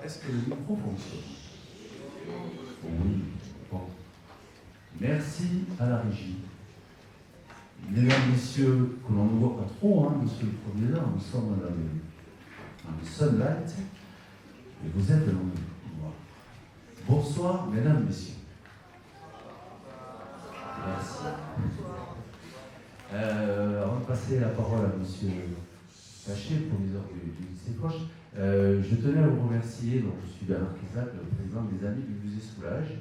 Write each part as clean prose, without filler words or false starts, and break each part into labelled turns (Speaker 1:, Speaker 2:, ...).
Speaker 1: Est-ce que le micro fonctionne? Oui. Bon. Merci à la régie. Mesdames, messieurs, que l'on ne voit pas trop, hein, monsieur le proviseur, nous sommes dans le sunlight et vous êtes dans le noir. Bonsoir, mesdames, messieurs. Merci. Avant de passer la parole à monsieur Taché, proviseur du lycée Foch, je tenais à vous remercier. Donc, je suis Bernard Kézak, le président des Amis du musée Soulage.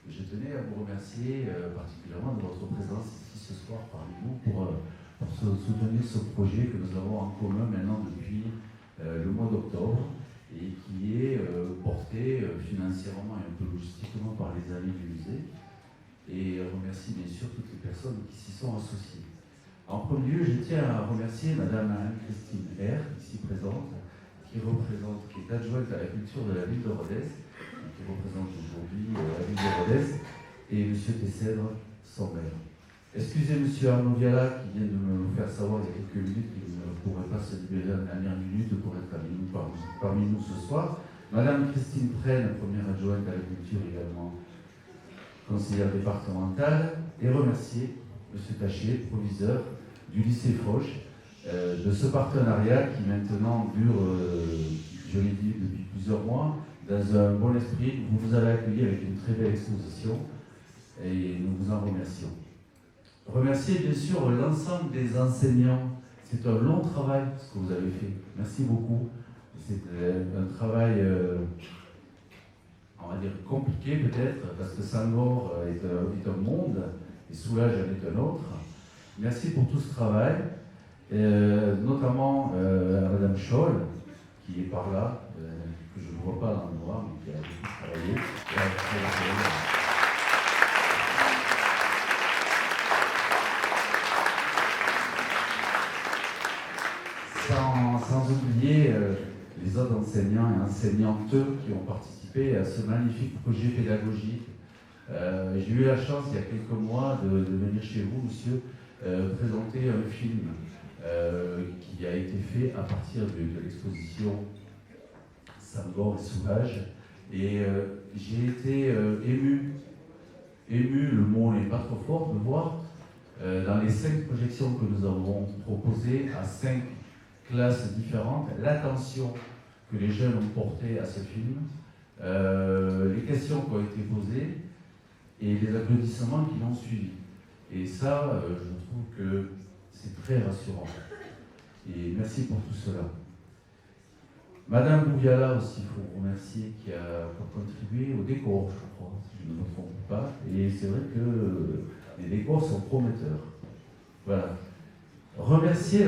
Speaker 1: Et je tenais à vous remercier particulièrement de votre présence ici ce soir parmi nous pour soutenir ce projet que nous avons en commun maintenant depuis le mois d'octobre et qui est porté financièrement et un peu logistiquement par les amis du musée. Et remercie bien sûr toutes les personnes qui s'y sont associées. En premier lieu, je tiens à remercier Madame Anne-Christine R, ici présente, qui est adjointe à la culture de la ville de Rodez, qui représente aujourd'hui la ville de Rodez, et M. Tessèdre, son maire. Excusez M. Arnaud Viala qui vient de me faire savoir il y a quelques minutes qu'il ne pourrait pas se libérer à la dernière minute pour être parmi nous ce soir. Madame Christine Prenne, première adjointe à la culture également, conseillère départementale, et remercier M. Taché, proviseur du lycée Foch, de ce partenariat qui maintenant dure, je l'ai dit, depuis plusieurs mois, dans un bon esprit. Vous nous avez accueillis avec une très belle exposition et nous vous en remercions. Remercier bien sûr l'ensemble des enseignants. C'est un long travail ce que vous avez fait. Merci beaucoup. C'est un travail, on va dire, compliqué peut-être, parce que Sangor est un monde et Soulage en est un autre. Merci pour tout ce travail, notamment à Madame Scholl, qui est par là, que je ne vois pas dans le noir, mais qui a beaucoup travaillé. Sans oublier les autres enseignants et enseignantes qui ont participé à ce magnifique projet pédagogique. J'ai eu la chance, il y a quelques mois, de venir chez vous, monsieur, présenter un film qui a été fait à partir de l'exposition Sangor et Soulage. Et j'ai été ému, le mot n'est pas trop fort, de voir dans les 5 projections que nous avons proposées à 5 classes différentes, l'attention que les jeunes ont portée à ce film, les questions qui ont été posées et les applaudissements qui l'ont suivi. Et ça, je trouve que c'est très rassurant. Et merci pour tout cela. Madame Bouviala aussi, il faut remercier, qui a contribué au décor, je crois, si je ne me trompe pas. Et c'est vrai que les décors sont prometteurs. Voilà. Remercier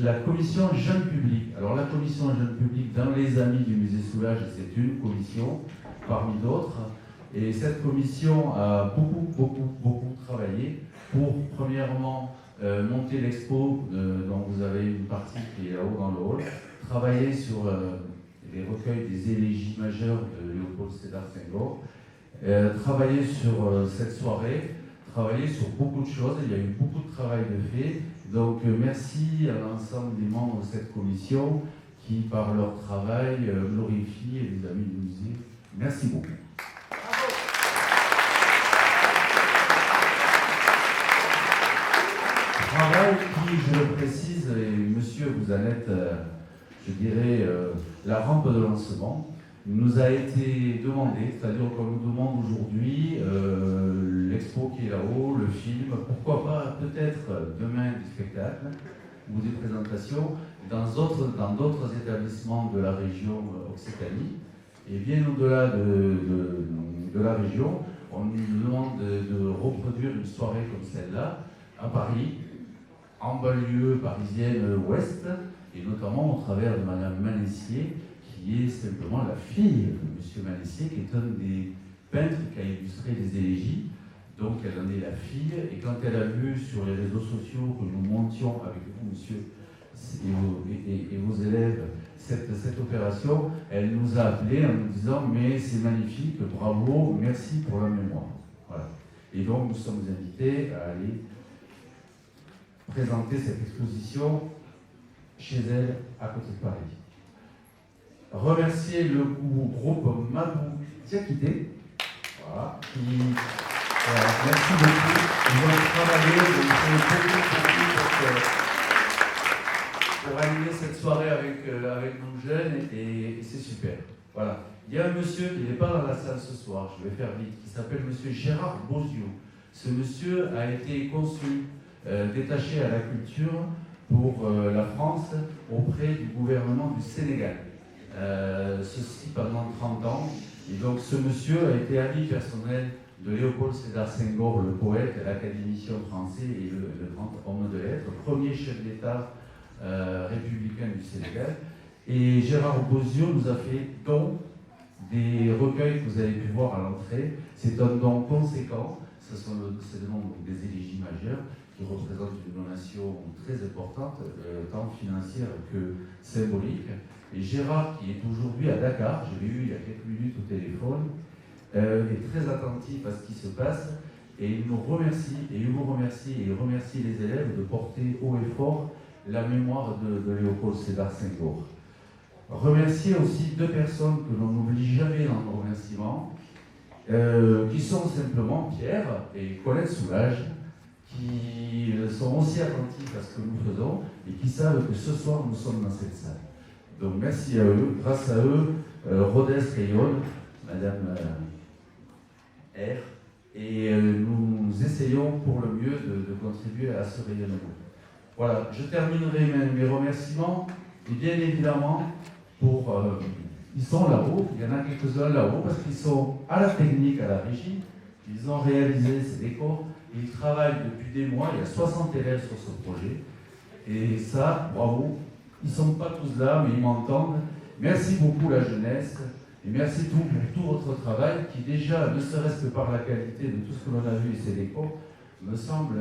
Speaker 1: la commission Jeune Public. Alors la commission Jeune Public dans les Amis du musée Soulage, c'est une commission parmi d'autres. Et cette commission a beaucoup travaillé pour, premièrement, monter l'expo dont vous avez une partie qui est là-haut dans le hall, travailler sur les recueils des élégies majeures de Léopold Sédar Senghor, travailler sur cette soirée, travailler sur beaucoup de choses. Il y a eu beaucoup de travail de fait. Donc merci à l'ensemble des membres de cette commission qui, par leur travail, glorifient les amis du musée. Merci beaucoup. Travail qui, je le précise, et monsieur, vous en êtes, je dirais, la rampe de lancement, nous a été demandé, c'est-à-dire qu'on nous demande aujourd'hui l'expo qui est là-haut, le film, pourquoi pas peut-être demain des spectacles ou des présentations dans d'autres établissements de la région Occitanie. Et bien au-delà de la région, on nous demande de reproduire une soirée comme celle-là à Paris, en banlieue parisienne ouest, et notamment au travers de Madame Manessier, qui est simplement la fille de Monsieur Manessier, qui est un des peintres qui a illustré les élégies. Donc elle en est la fille, et quand elle a vu sur les réseaux sociaux que nous montions avec vous, monsieur, et vos élèves, cette opération, elle nous a appelés en nous disant « mais c'est magnifique, bravo, merci pour la mémoire ». Voilà. Et donc nous sommes invités à aller présenter cette exposition chez elle, à côté de Paris. Remercier le groupe Mabou Diakité, voilà, qui merci beaucoup. Ils ont travaillé, pour animer cette soirée avec nos jeunes et c'est super. Voilà. Il y a un monsieur qui n'est pas dans la salle ce soir, je vais faire vite, qui s'appelle monsieur Gérard Bozio. Ce monsieur a été consul détaché à la culture pour la France auprès du gouvernement du Sénégal. Ceci pendant 30 ans. Et donc ce monsieur a été ami personnel de Léopold Sédar Senghor, le poète, l'académicien français et le grand homme de lettres, premier chef d'État républicain du Sénégal. Et Gérard Bozio nous a fait don des recueils que vous avez pu voir à l'entrée. C'est un don conséquent, c'est le nom des élégies majeures, qui représente une donation très importante, tant financière que symbolique. Et Gérard, qui est aujourd'hui à Dakar, je l'ai eu il y a quelques minutes au téléphone, est très attentif à ce qui se passe et il nous remercie, et il vous remercie, et il remercie les élèves de porter haut et fort la mémoire de Léopold Sédar Senghor. Remercier aussi 2 personnes que l'on n'oublie jamais dans nos remerciements, qui sont simplement Pierre et Colette Soulage, qui sont aussi attentifs à ce que nous faisons et qui savent que ce soir nous sommes dans cette salle. Donc merci à eux, grâce à eux, Rodez rayonne, Madame R, et nous essayons pour le mieux de contribuer à ce rayonnement. Voilà, je terminerai mes remerciements, et bien évidemment, ils sont là-haut, il y en a quelques-uns là-haut, parce qu'ils sont à la technique, à la régie, ils ont réalisé ces décors, et ils travaillent depuis des mois, il y a 60 élèves sur ce projet, et ça, bravo, ils ne sont pas tous là, mais ils m'entendent. Merci beaucoup la jeunesse, et merci pour tout votre travail, qui déjà, ne serait-ce que par la qualité de tout ce que l'on a vu et ces décors, me semble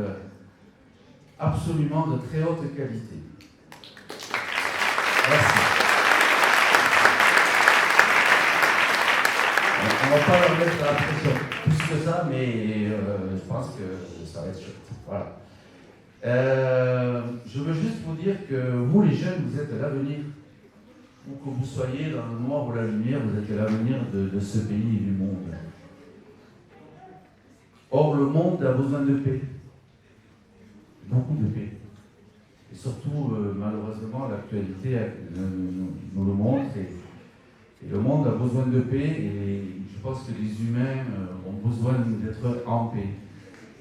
Speaker 1: absolument de très haute qualité. Merci. On ne va pas leur mettre la pression plus que ça, mais je pense que ça va être chouette. Voilà. Je veux juste vous dire que vous, les jeunes, vous êtes l'avenir. Où que vous soyez dans le noir ou la lumière, vous êtes l'avenir de ce pays et du monde. Or, le monde a besoin de paix. Beaucoup de paix. Et surtout, malheureusement, l'actualité nous le montre. Et le monde a besoin de paix et je pense que les humains ont besoin d'être en paix.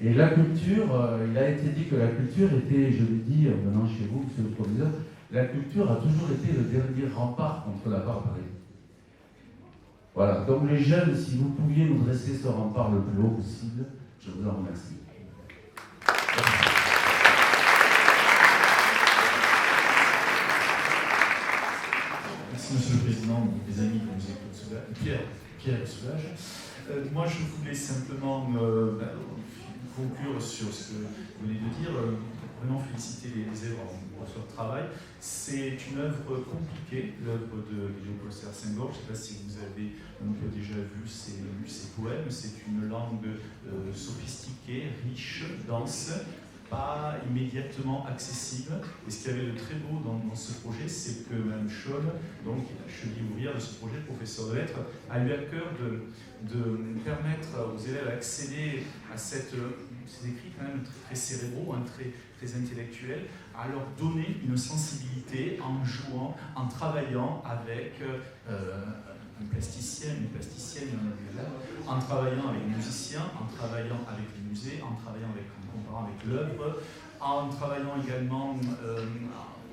Speaker 1: Et la culture, il a été dit que la culture était, je l'ai dit en venant chez vous, monsieur le proviseur, la culture a toujours été le dernier rempart contre la barbarie. Voilà, donc les jeunes, si vous pouviez nous dresser ce rempart le plus haut possible, je vous en remercie.
Speaker 2: Merci Monsieur le Président, les amis qui nous écoutent, Pierre Soulage. Moi je voulais simplement conclure sur ce que vous venez de dire, vraiment féliciter les élèves pour leur travail. C'est une œuvre compliquée, l'œuvre de Léopold Sédar Senghor. Je ne sais pas si vous avez un peu déjà vu ses poèmes. C'est une langue sophistiquée, riche, dense, pas immédiatement accessible. Et ce qu'il y avait de très beau dans ce projet, c'est que Mme Scholl, donc, qui est la cheville ouvrière de ce projet, professeur de lettres, a eu à cœur de permettre aux élèves d'accéder à ces écrits quand même très cérébraux, très intellectuels, à leur donner une sensibilité en jouant, en travaillant avec un plasticien, une plasticienne, en travaillant avec les musiciens, en travaillant avec les musées, en comparant avec l'œuvre, en travaillant également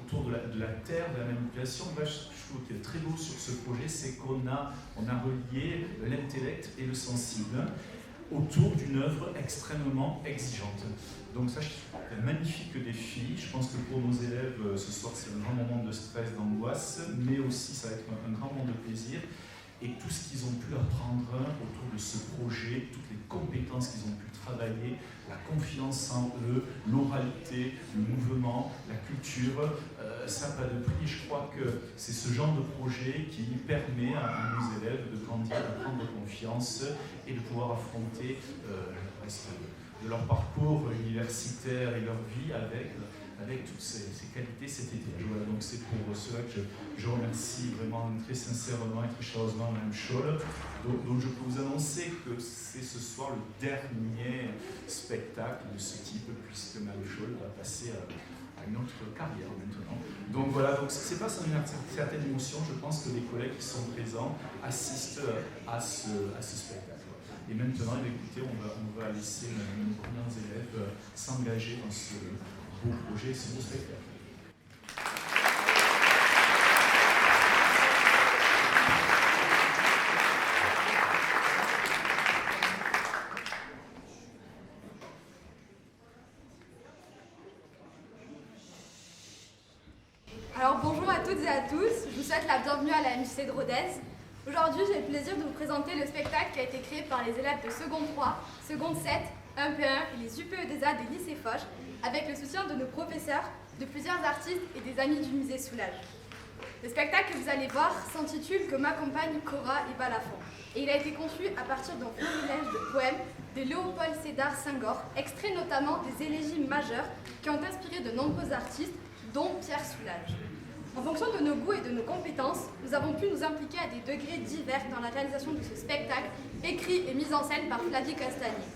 Speaker 2: autour de la terre, de la manipulation. Là, je trouve qu'il est très beau sur ce projet, c'est qu'on a relié l'intellect et le sensible autour d'une œuvre extrêmement exigeante. Donc ça, c'est un magnifique défi. Je pense que pour nos élèves, ce soir, c'est un grand moment de stress, d'angoisse, mais aussi ça va être un grand moment de plaisir. Et tout ce qu'ils ont pu apprendre autour de ce projet, toutes les compétences qu'ils ont pu travailler, la confiance en eux, l'oralité, le mouvement, la culture, ça n'a pas de prix. Je crois que c'est ce genre de projet qui permet à nos élèves de grandir, de prendre confiance et de pouvoir affronter le reste de leur parcours universitaire et leur vie avec avec toutes ces qualités cet été. Voilà, donc c'est pour cela que je remercie vraiment très sincèrement et très chaleureusement Mme Scholl. Donc je peux vous annoncer que c'est ce soir le dernier spectacle de ce type, puisque Mme Scholl va passer à une autre carrière maintenant. Donc voilà, donc c'est pas sans une certaine émotion, je pense que les collègues qui sont présents assistent à ce spectacle. Et maintenant, écoutez, on va laisser nos premiers élèves s'engager dans ce beau projet, ce beau spectacle.
Speaker 3: Alors bonjour à toutes et à tous, je vous souhaite la bienvenue à la MJC de Rodez. Aujourd'hui, j'ai le plaisir de vous présenter le spectacle qui a été créé par les élèves de seconde 3, seconde 7, 1P1 et les UPE-DESA des lycées Foch, avec le soutien de nos professeurs, de plusieurs artistes et des amis du musée Soulage. Le spectacle que vous allez voir s'intitule « Que m'accompagne Cora et Balafon » et il a été conçu à partir d'un florilège de poèmes de Léopold Sédar Senghor, extraits notamment des élégies majeures qui ont inspiré de nombreux artistes, dont Pierre Soulages. En fonction de nos goûts et de nos compétences, nous avons pu nous impliquer à des degrés divers dans la réalisation de ce spectacle, écrit et mis en scène par Flavie Castagnier.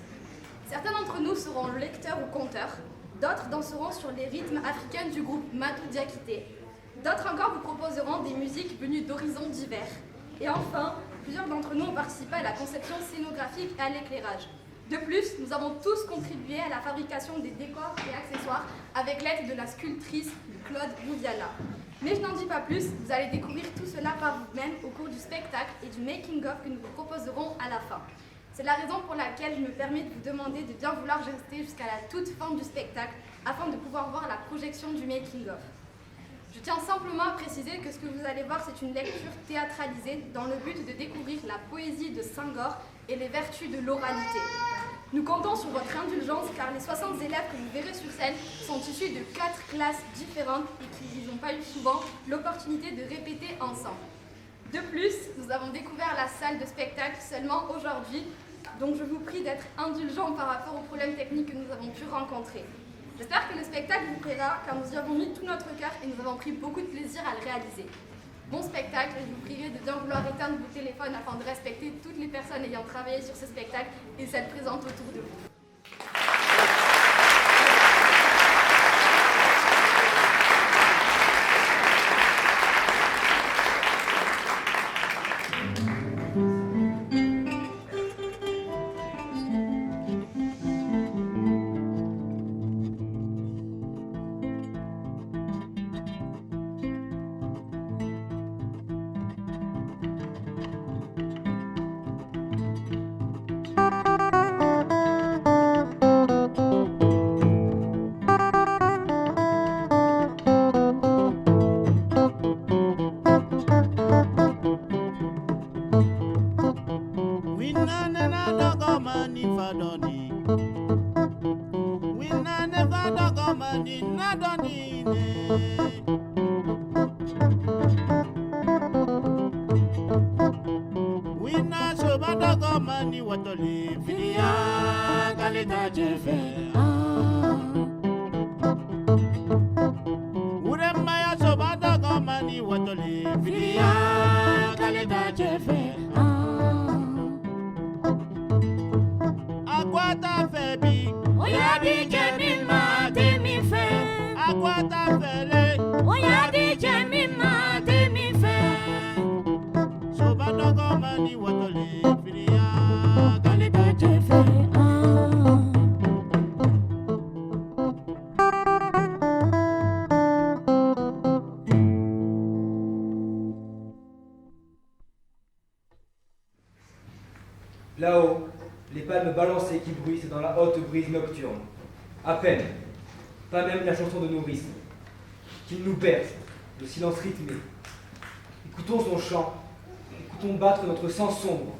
Speaker 3: Certains d'entre nous seront lecteurs ou conteurs, d'autres danseront sur les rythmes africains du groupe Madou Diakité, d'autres encore vous proposeront des musiques venues d'horizons divers. Et enfin, plusieurs d'entre nous ont participé à la conception scénographique et à l'éclairage. De plus, nous avons tous contribué à la fabrication des décors et accessoires avec l'aide de la sculptrice Claude Moudiala. Mais je n'en dis pas plus, vous allez découvrir tout cela par vous-même au cours du spectacle et du making-of que nous vous proposerons à la fin. C'est la raison pour laquelle je me permets de vous demander de bien vouloir rester jusqu'à la toute fin du spectacle afin de pouvoir voir la projection du making-of. Je tiens simplement à préciser que ce que vous allez voir, c'est une lecture théâtralisée dans le but de découvrir la poésie de Senghor et les vertus de l'oralité. Nous comptons sur votre indulgence car les 60 élèves que vous verrez sur scène sont issus de 4 classes différentes et qui n'ont pas eu souvent l'opportunité de répéter ensemble. De plus, nous avons découvert la salle de spectacle seulement aujourd'hui, donc je vous prie d'être indulgents par rapport aux problèmes techniques que nous avons pu rencontrer. J'espère que le spectacle vous plaira car nous y avons mis tout notre cœur et nous avons pris beaucoup de plaisir à le réaliser. Bon spectacle et je vous prierai de bien vouloir éteindre vos téléphones afin de respecter toutes les personnes ayant travaillé sur ce spectacle et celles présentes autour de vous.
Speaker 4: Là-haut, les palmes balancées qui bruissent dans la haute brise nocturne. À peine, pas même la chanson de nourrice, qu'il nous berce, le silence rythmé. Écoutons son chant, écoutons battre notre sang sombre,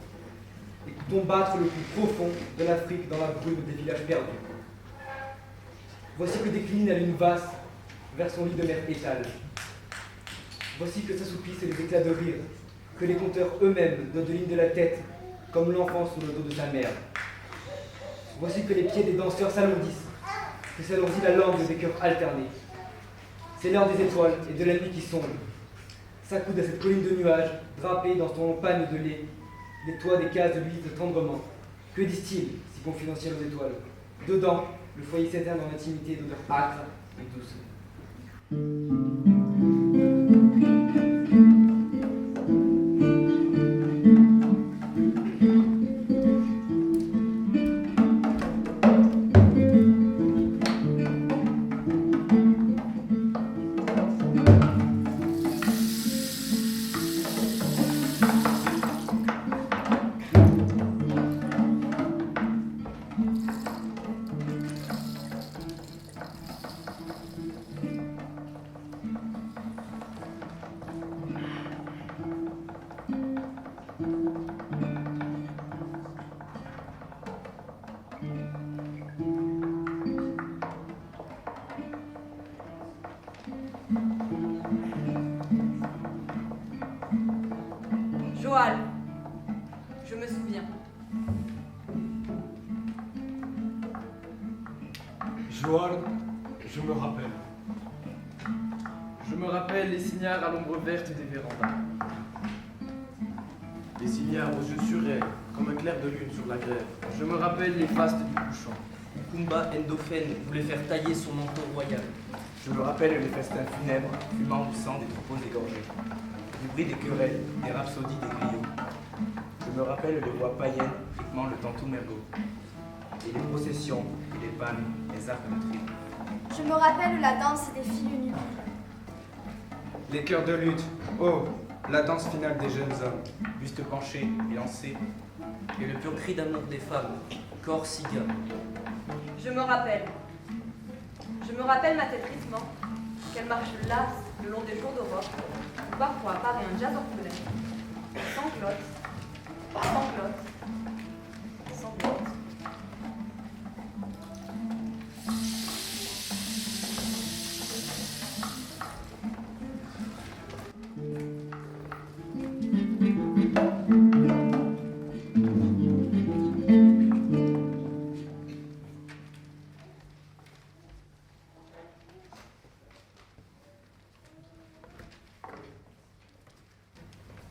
Speaker 4: écoutons battre le plus profond de l'Afrique dans la brume des villages perdus. Voici que décline la lune vaste vers son lit de mer étale. Voici que s'assoupissent les éclats de rire, que les conteurs eux-mêmes donnent de ligne de la tête, comme l'enfant sous le dos de sa mère. Voici que les pieds des danseurs s'alourdissent, que s'alourdit la langue des cœurs alternés. C'est l'heure des étoiles et de la nuit qui sombre. S'accoude à cette colline de nuages, drapé dans son pagne de lait, les toits des cases luisent tendrement. Que disent-ils, si confidentiels aux étoiles? Dedans, le foyer s'éteint dans l'intimité d'odeurs âcres et douces.
Speaker 5: Joal, je me souviens.
Speaker 6: Joal, je me rappelle.
Speaker 7: Je me rappelle les signares à l'ombre verte des vérandas.
Speaker 6: Les signares aux yeux surréels, comme un clair de lune sur la grève.
Speaker 7: Je me rappelle les fastes du couchant.
Speaker 8: Kumba Endophen voulait faire tailler son manteau royal.
Speaker 9: Je me rappelle les festins funèbres, fumant du sang des troupeaux égorgés. Du bruit des querelles, des rhapsodies des griots. Je me rappelle les voix païennes rythmant le tantou mergot. Et les processions, et les pannes, les arcs de triomphe.
Speaker 3: Je me rappelle la danse des filles nues.
Speaker 9: Les chœurs de lutte, oh, la danse finale des jeunes hommes, buste penché et lancé.
Speaker 8: Et le pur cri d'amour des femmes, corps ciga.
Speaker 5: Je me rappelle. Je me rappelle ma tête rythmant, qu'elle marche lasse le long des jours d'Europe, où parfois apparaît un jazz orphelin. Sanglote, sanglote, sanglote.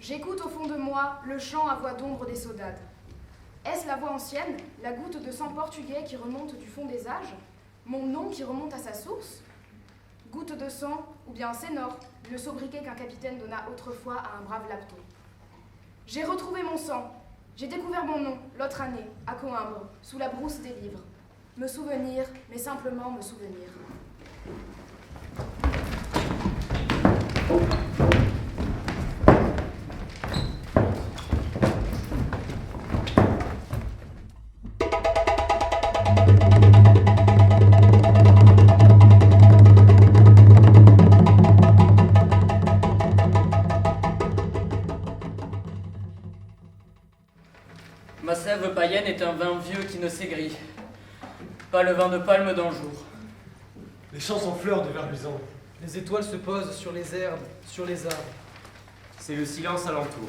Speaker 10: J'écoute au fond de moi le chant à voix d'ombre des saudades. Est-ce la voix ancienne, la goutte de sang portugais qui remonte du fond des âges? Mon nom qui remonte à sa source? Goutte de sang, ou bien Sénor, le sobriquet qu'un capitaine donna autrefois à un brave lapto. J'ai retrouvé mon sang. J'ai découvert mon nom, l'autre année, à Coimbra, sous la brousse des livres. Me souvenir, mais simplement me souvenir.
Speaker 8: Ma sève païenne est un vin vieux qui ne s'aigrit. Pas le vin de palme d'un jour.
Speaker 6: Les champs sont fleurs de verblusan.
Speaker 7: Les étoiles se posent sur les herbes, sur les arbres.
Speaker 9: C'est le silence alentour.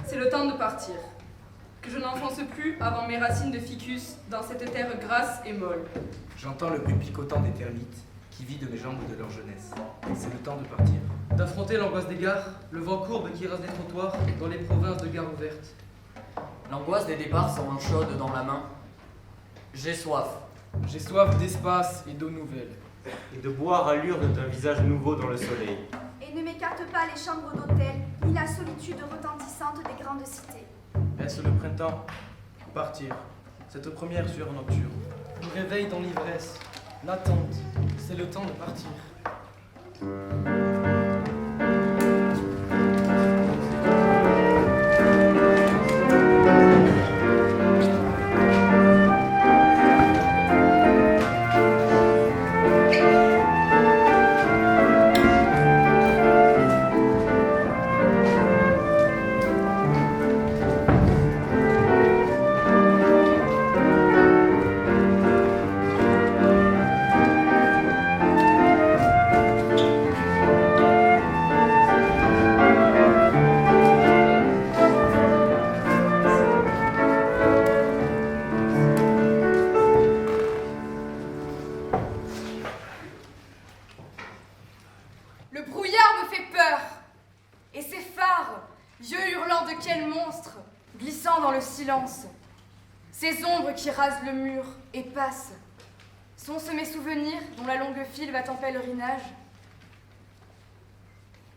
Speaker 11: C'est le temps de partir. Que je n'enfonce plus avant mes racines de ficus dans cette terre grasse et molle.
Speaker 9: J'entends le bruit picotant des termites qui vident mes jambes de leur jeunesse. C'est le temps de partir.
Speaker 7: D'affronter l'angoisse des gares, le vent courbe qui rase les trottoirs dans les provinces de gares ouvertes.
Speaker 8: L'angoisse des départs sans l'eau chaude dans la main. J'ai soif.
Speaker 7: J'ai soif d'espace et d'eau nouvelle.
Speaker 12: Et de boire à l'urne d'un visage nouveau dans le soleil.
Speaker 3: Et ne m'écarte pas les chambres d'hôtel, ni la solitude retentissante des grandes cités.
Speaker 9: Est-ce le printemps? Partir. Cette première sueur nocturne.
Speaker 7: Le réveil dans l'ivresse. L'attente. C'est le temps de partir.
Speaker 10: fait peur. Et ces phares, yeux hurlants de quel monstre, glissant dans le silence. Ces ombres qui rasent le mur et passent. Sont-ce mes souvenirs dont la longue file va en pèlerinage?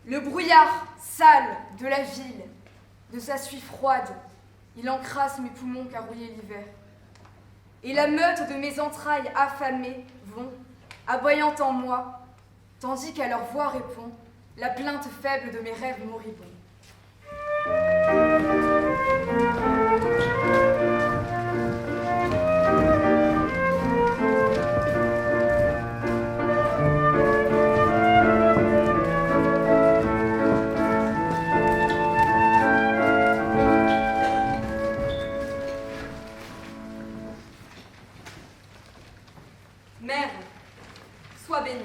Speaker 10: Le brouillard sale de la ville, de sa suie froide, il encrasse mes poumons carouillés l'hiver. Et la meute de mes entrailles affamées vont, aboyant en moi, tandis qu'à leur voix répond la plainte faible de mes rêves moribonds.
Speaker 5: Mère, sois bénie.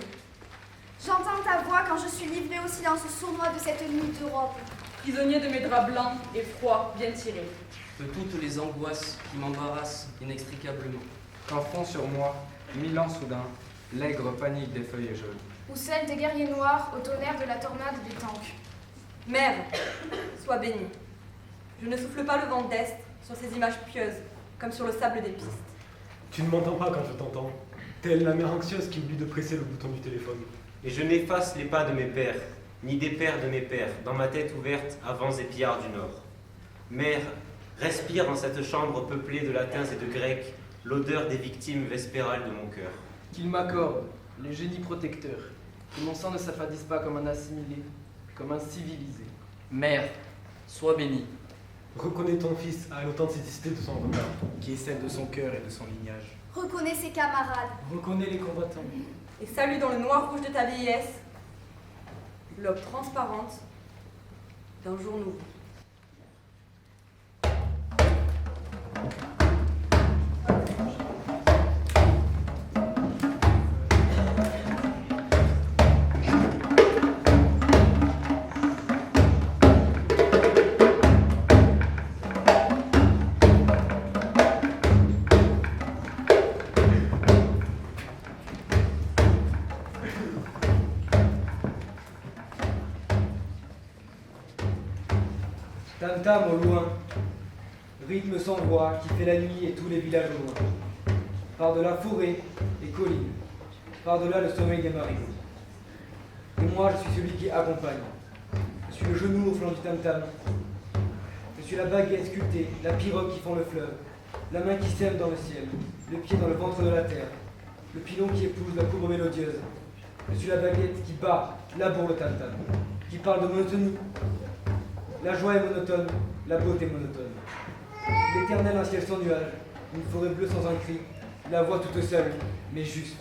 Speaker 3: J'entends ta voix quand je suis livrée au silence sournois de cette nuit d'Europe.
Speaker 11: Prisonnier de mes draps blancs et froids bien tirés.
Speaker 7: De toutes les angoisses qui m'embarrassent inextricablement.
Speaker 13: Quand fond sur moi, 1000 ans soudain, l'aigre panique des feuilles jaunes.
Speaker 10: Ou celle des guerriers noirs au tonnerre de la tornade des tanks.
Speaker 5: Mère, sois bénie. Je ne souffle pas le vent d'Est sur ces images pieuses, comme sur le sable des pistes.
Speaker 14: Tu ne m'entends pas quand je t'entends, telle la mère anxieuse qui oublie de presser le bouton du téléphone.
Speaker 12: Et je n'efface les pas de mes pères, ni des pères de mes pères, dans ma tête ouverte à vents et pillards du Nord. Mère, respire dans cette chambre peuplée de latins et de grecs l'odeur des victimes vespérales de mon cœur.
Speaker 7: Qu'il m'accorde les génies protecteurs, que mon sang ne s'affadisse pas comme un assimilé, comme un civilisé.
Speaker 8: Mère, sois bénie.
Speaker 14: Reconnais ton fils à l'authenticité de son regard,
Speaker 9: qui est celle de son cœur et de son lignage.
Speaker 3: Reconnais ses camarades.
Speaker 14: Reconnais les combattants.
Speaker 5: Et salue dans le noir rouge de ta vieillesse l'aube transparente d'un jour nouveau.
Speaker 4: Tam-tam au loin, rythme sans voix qui fait la nuit et tous les villages au loin. Par-delà forêt et collines, par-delà le sommeil des marigots. Et moi, je suis celui qui accompagne. Je suis le genou au flanc du tam-tam. Je suis la baguette sculptée, la pirogue qui fend le fleuve, la main qui sème dans le ciel, le pied dans le ventre de la terre, le pilon qui épouse la courbe mélodieuse. Je suis la baguette qui bat, laboure le tam-tam, qui parle de monotonie. La joie est monotone, la beauté monotone. L'éternel un ciel sans nuage, une forêt bleue sans un cri, la voix toute seule, mais juste.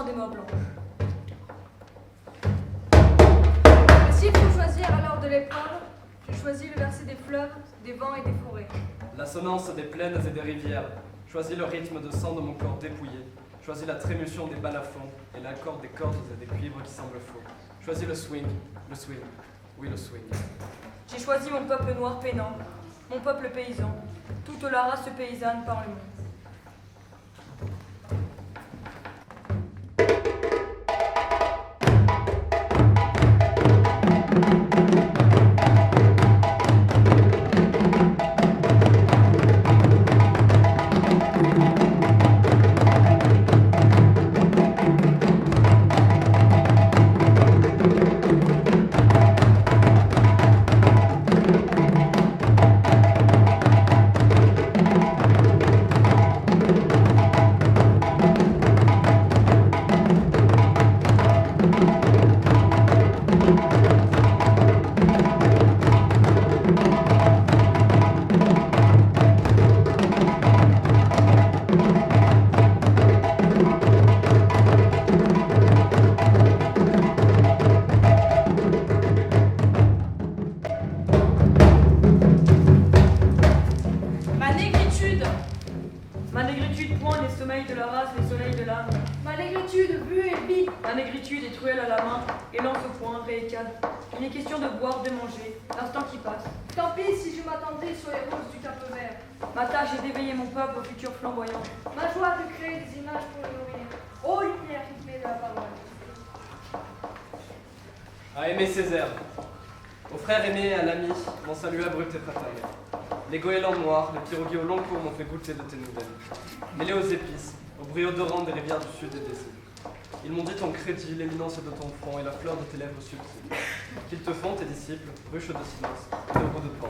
Speaker 5: Des morts blanches.
Speaker 11: S'il faut choisir à l'heure de l'épreuve, j'ai choisi le verset des fleuves, des vents et des forêts.
Speaker 7: L'assonance des plaines et des rivières. Choisis le rythme de sang de mon corps dépouillé. Choisis la trémulsion des balafons et l'accord des cordes et des cuivres qui semblent faux. Choisis le swing, oui le swing.
Speaker 5: J'ai choisi mon peuple noir peinant, mon peuple paysan, toute la race paysanne par le monde.
Speaker 15: point les sommeils de la race, les soleils de l'âme.
Speaker 16: Ma négritude, vue et vie.
Speaker 15: Ma négritude est truelle à la main, et lance au point, réécade. Il est question de boire, de manger, l'instant qui passe.
Speaker 16: Tant pis si je m'attendais sur les roses du Cap Vert.
Speaker 15: Ma tâche est d'éveiller mon peuple au futur flamboyant.
Speaker 16: Ma joie de créer des images pour le nourrir. Ô lumière rythmée de la parole.
Speaker 7: À aimer Césaire. Aux frères aimés et à l'ami, mon salut abrupt et fraternel. Les goélands noirs, les pirogues au long cours m'ont fait goûter de tes nouvelles. Mêlés aux épices, au bruit odorant des rivières du sud et des îles. Ils m'ont dit ton crédit, l'éminence de ton front et la fleur de tes lèvres subtiles. Qu'ils te font, tes disciples, ruches de silence et de roues de pan.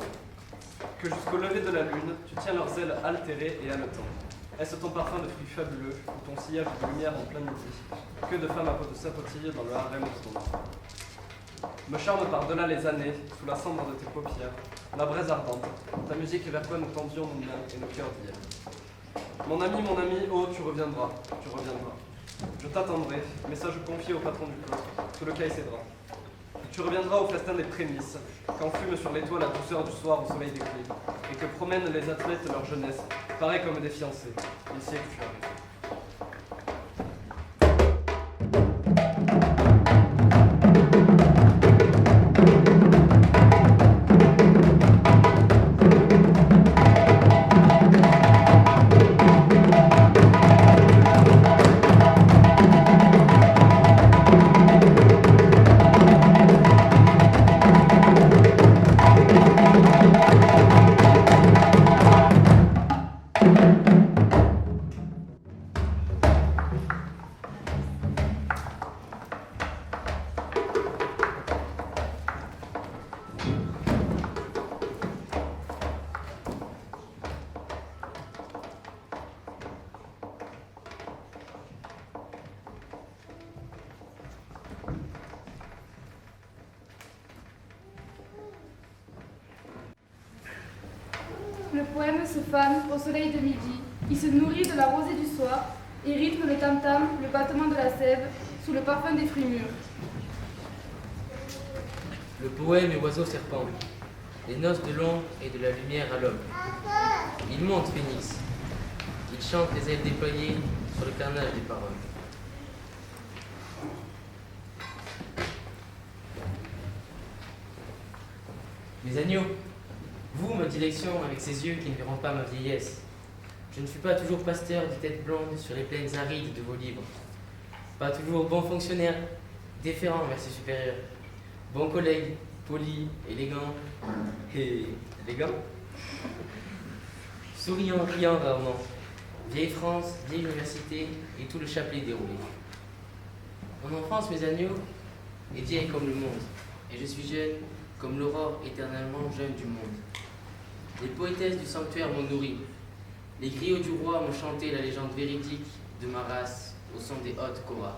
Speaker 7: Que jusqu'au lever de la lune, tu tiens leurs ailes altérées et haletants. Est-ce ton parfum de fruits fabuleux, ou ton sillage de lumière en plein midi? Que de femmes à peau de sapotille dans le harem obstinant. Me charme par-delà les années, sous la cendre de tes paupières, la braise ardente, ta musique vers quoi nous tendions nos mains et nos cœurs d'hier. Mon ami, oh, tu reviendras, tu reviendras. Je t'attendrai, message confié au patron du clos, sous le caille ses draps. Tu reviendras au festin des prémices, quand fume sur les toits la douceur du soir au soleil des clés, et que promènent les athlètes leur jeunesse, pareils comme des fiancés. Il sait que tu arrives.
Speaker 10: Le poème se fane au soleil de midi, il se nourrit de la rosée du soir et rythme le tam-tam, le battement de la sève, sous le parfum des fruits mûrs.
Speaker 17: Le poème est oiseau serpent, les noces de l'ombre et de la lumière à l'aube. Il monte phénix, il chante les ailes déployées sur le carnage des paroles. Mes agneaux, vous, ma dilection avec ces yeux qui ne verront pas ma vieillesse. Je ne suis pas toujours pasteur de tête blonde sur les plaines arides de vos livres. Pas toujours bon fonctionnaire, déférent vers ses supérieurs. Bon collègue, poli, élégant et élégant. Souriant, riant rarement. Vieille France, vieille université et tout le chapelet déroulé. Mon enfance, mes agneaux, est vieille comme le monde. Et je suis jeune comme l'aurore éternellement jeune du monde. Les poétesses du sanctuaire m'ont nourri. Les griots du roi m'ont chanté la légende véridique de ma race au son des hautes chorales.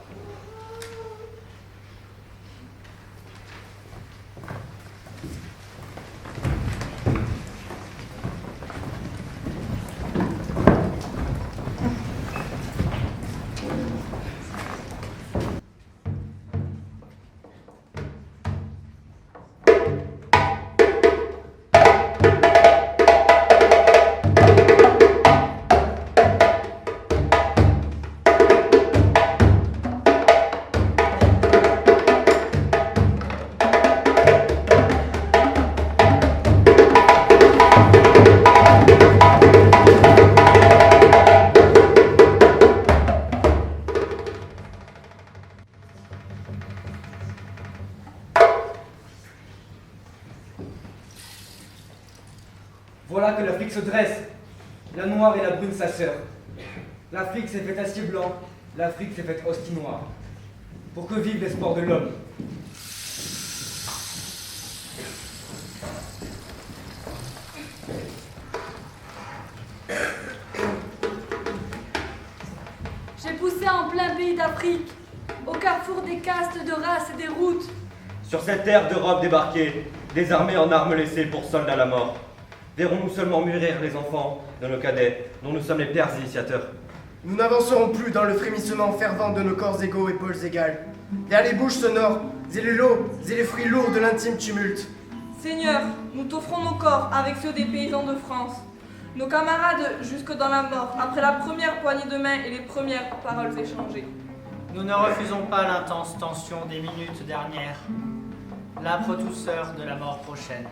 Speaker 4: Voilà que l'Afrique se dresse, la noire et la brune sa sœur. L'Afrique s'est faite acier blanc, l'Afrique s'est faite hostie noire. Pour que vive l'espoir de l'homme.
Speaker 16: J'ai poussé en plein pays d'Afrique, au carrefour des castes, de races et des routes.
Speaker 18: Sur cette terre d'Europe débarquée, des armées en armes laissées pour soldats à la mort. Verrons-nous seulement mûrir les enfants de nos cadets, dont nous sommes les pères initiateurs.
Speaker 19: Nous n'avancerons plus dans le frémissement fervent de nos corps égaux, épaules égales. Vers les bouches sonores, et les lots, et les fruits lourds de l'intime tumulte.
Speaker 11: Seigneur, nous t'offrons nos corps avec ceux des paysans de France. Nos camarades jusque dans la mort, après la première poignée de main et les premières paroles échangées.
Speaker 20: Nous ne refusons pas l'intense tension des minutes dernières, l'âpre douceur de la mort prochaine.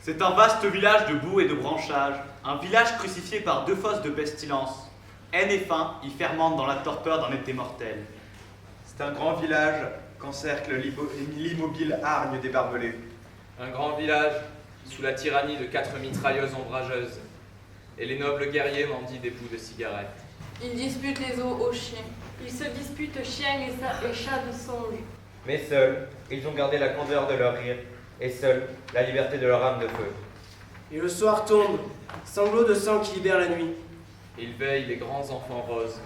Speaker 21: C'est un vaste village de boue et de branchages, un village crucifié par 2 fosses de pestilence. Haine et faim y fermentent dans la torpeur d'un été mortel.
Speaker 22: C'est un grand village qu'encercle l'immobile hargne des barbelés.
Speaker 23: Un grand village sous la tyrannie de 4 mitrailleuses ombrageuses. Et les nobles guerriers mendient des bouts de cigarettes.
Speaker 11: Ils disputent les os aux chiens.
Speaker 16: Ils se disputent chiens et chats de songe.
Speaker 18: Mais seuls, ils ont gardé la candeur de leur rire, et seuls, la liberté de leur âme de feu.
Speaker 19: Et le soir tombe, sanglots de sang qui libèrent la nuit.
Speaker 23: Ils veillent les grands enfants roses,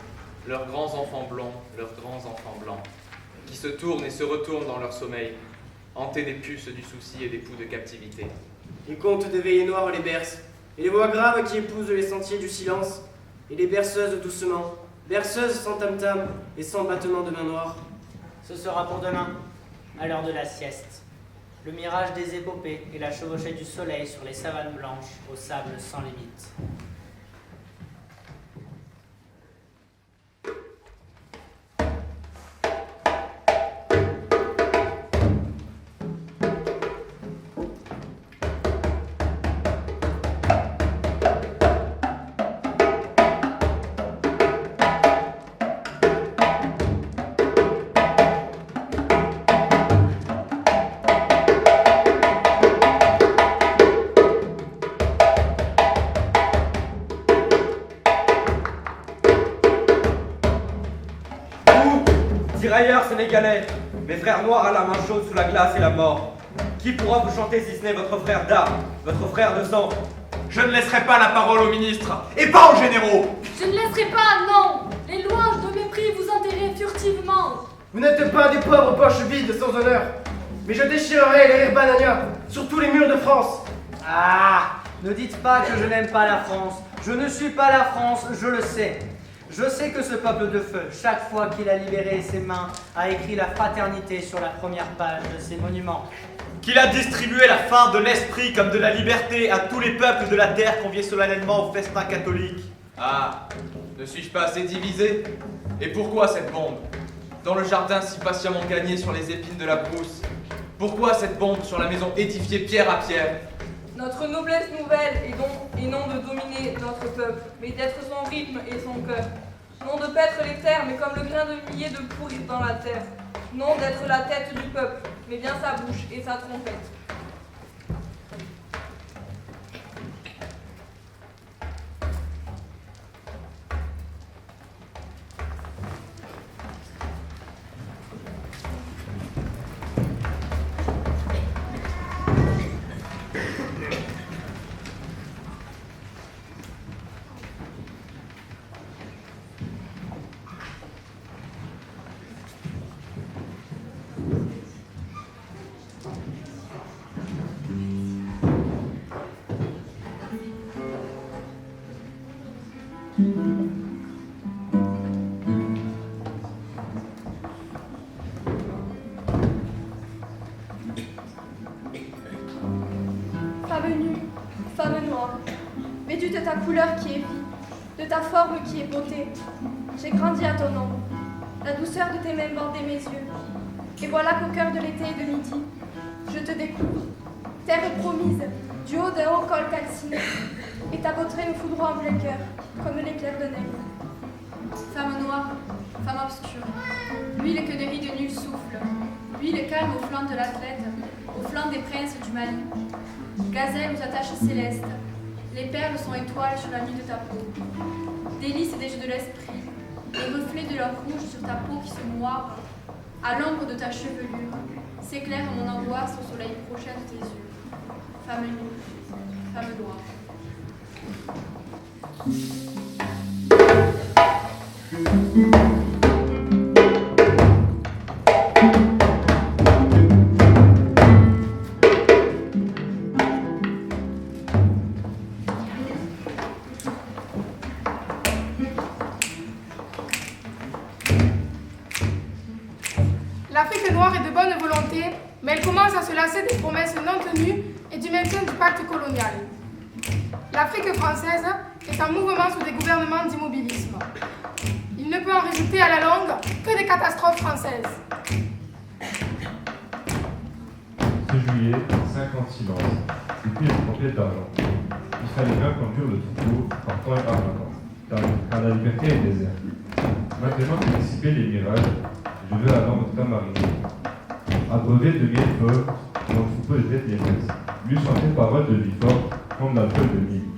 Speaker 23: leurs grands enfants blonds, leurs grands enfants blancs, qui se tournent et se retournent dans leur sommeil, hantés des puces du souci et des poux de captivité.
Speaker 19: Les contes des veillées noires les bercent, et les voix graves qui épousent les sentiers du silence, et les berceuses doucement, berceuses sans tam-tam et sans battement de main noire.
Speaker 20: Ce sera pour demain, à l'heure de la sieste. Le mirage des épopées et la chevauchée du soleil sur les savanes blanches au sable sans limite.
Speaker 18: Tirailleurs sénégalais, mes frères noirs à la main chaude sous la glace et la mort, qui pourra vous chanter si ce n'est votre frère d'armes, votre frère de sang?
Speaker 6: Je ne laisserai pas la parole aux ministres, et pas aux généraux.
Speaker 16: Je ne laisserai pas, non. Les louanges de mépris vous enterrer furtivement.
Speaker 19: Vous n'êtes pas des pauvres poches vides sans honneur, mais je déchirerai les rires bananiens sur tous les murs de France.
Speaker 20: Ah, ne dites pas que je n'aime pas la France. Je ne suis pas la France, je le sais. Je sais que ce peuple de feu, chaque fois qu'il a libéré ses mains, a écrit la fraternité sur la première page de ses monuments.
Speaker 21: Qu'il a distribué la fin de l'esprit comme de la liberté à tous les peuples de la terre conviés solennellement au festin catholique.
Speaker 23: Ah, ne suis-je pas assez divisé? Et pourquoi cette bombe? Dans le jardin si patiemment gagné sur les épines de la brousse. Pourquoi cette bombe sur la maison édifiée pierre à pierre?
Speaker 11: Notre noblesse nouvelle est non de dominer notre peuple, mais d'être son rythme et son cœur. Non de paître les terres, mais comme le grain de millet de pourrir dans la terre. Non d'être la tête du peuple, mais bien sa bouche et sa trompette.
Speaker 3: Femme nue, femme noire, vêtue de ta couleur qui est vie, de ta forme qui est beauté, j'ai grandi à ton ombre, la douceur de tes mains bordait mes yeux. Et voilà qu'au cœur de l'été et de midi, je te découvre, terre promise, du haut d'un haut col calciné, et ta beauté me foudroie en plein cœur, comme l'éclair de neige.
Speaker 11: Femme noire, femme obscure, l'huile que des rides nues souffle, l'huile calme au flanc de l'athlète, au flanc des princes du Mali. Gazelle aux attaches célestes, les perles sont étoiles sur la nuit de ta peau. Délices des jeux de l'esprit, les reflets de leur rouge sur ta peau qui se moire, à l'ombre de ta chevelure, s'éclaire mon angoisse au soleil prochain de tes yeux. Femme nue, femme noire.
Speaker 1: se lasser des promesses non tenues et du maintien du pacte colonial. L'Afrique française est en mouvement sous des gouvernements d'immobilisme. Il ne peut en résulter à la longue que des catastrophes françaises.
Speaker 2: Ce juillet, 50 silences, et puis une tempête d'argent. Il fallait bien conduire le troupeau partant et partant, car la liberté est déserte. Maintenant pour dissiper les mirages, je veux alors notre camarade. Abreuvé de miel feu, mon troupeau de tête épaisse, lui chanter paroles de vie forte, comme la feuille de mille.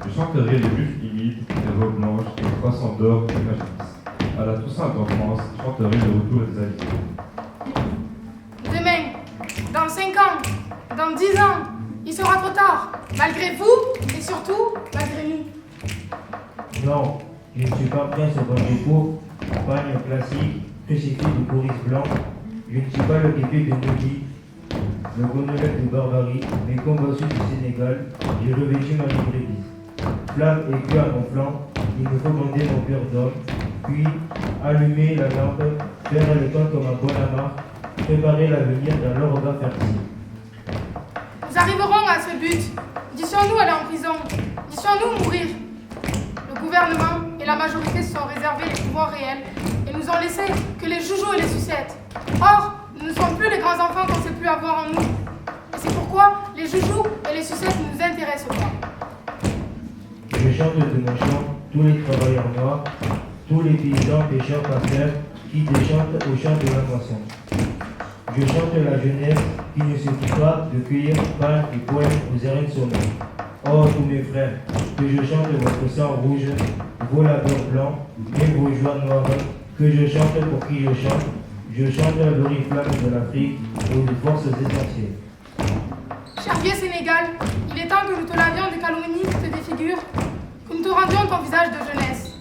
Speaker 2: Je chanterai les buffles humides, les robes blanches et les croissants d'or de ma jeunesse. À la Toussaint en France, je chanterai le retour des alliés.
Speaker 1: Demain, dans 5 ans, dans 10 ans, il sera trop tard, malgré vous et surtout malgré nous.
Speaker 13: Non, je ne suis pas prince au grand dépôt, pagne classique, crucifix de Boris Blanc. Je ne suis pas le kéké de Nubie, le gonolette de Barbarie, mais combattu du Sénégal, j'ai revêtu ma librérie. Flamme et cœur à mon flanc, il me faut bander mon cœur d'homme, puis allumer la lampe, faire le temps comme un bon amas, préparer l'avenir dans l'orga fertile.
Speaker 1: Nous arriverons à ce but. Disons-nous aller en prison. Disons-nous mourir. Le gouvernement et la majorité se sont réservés les pouvoirs réels et nous ont laissé que les joujoux et les sucettes. Or, nous ne sommes plus les grands enfants qu'on sait plus avoir en nous. Et c'est pourquoi les joujoux et les sucettes ne nous intéressent pas.
Speaker 13: Je chante de mon chant tous les travailleurs noirs, tous les paysans pêcheurs pasteurs qui déchantent au chant de la moisson. Je chante la jeunesse qui ne suffit pas de cueillir pain et poème aux arènes sonores. Oh, tous mes frères, que je chante votre sang rouge, vos labeurs blancs, et vos joies noires, que je chante pour qui je chante l'oriflamme de l'Afrique aux forces essentielles.
Speaker 1: Cher vieux Sénégal, il est temps que nous te lavions des calomnies qui te défigurent, que nous te rendions ton visage de jeunesse.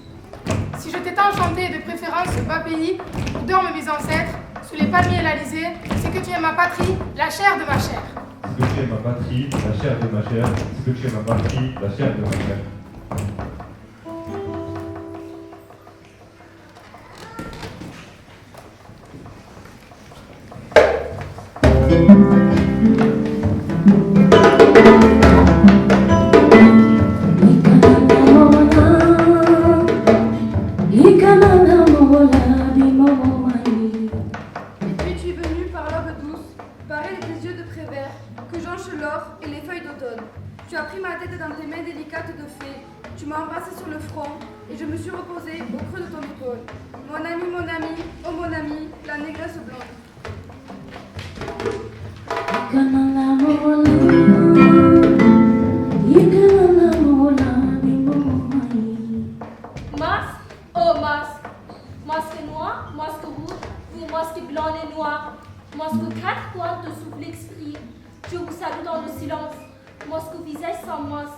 Speaker 1: Si je t'ai tant chanté de préférence ce bas pays où dorment mes ancêtres, sous les palmiers et l'Alizé, c'est que tu es ma patrie, la chair de ma chair.
Speaker 2: C'est que tu es ma patrie, la chair de ma chair, c'est que tu es ma patrie, la chair de ma chair.
Speaker 3: Tu as pris ma tête dans tes mains délicates de fée. Tu m'as embrassé sur le front et je me suis reposée au creux de ton épaule. Mon ami, oh mon ami, la négresse blonde.
Speaker 16: Masque, oh masque. Masque noir, masque rouge, vous masque blanc et noir. Masque 4 pointes de souffle exprime. Je vous salue dans le silence. Masque au visage sans masque.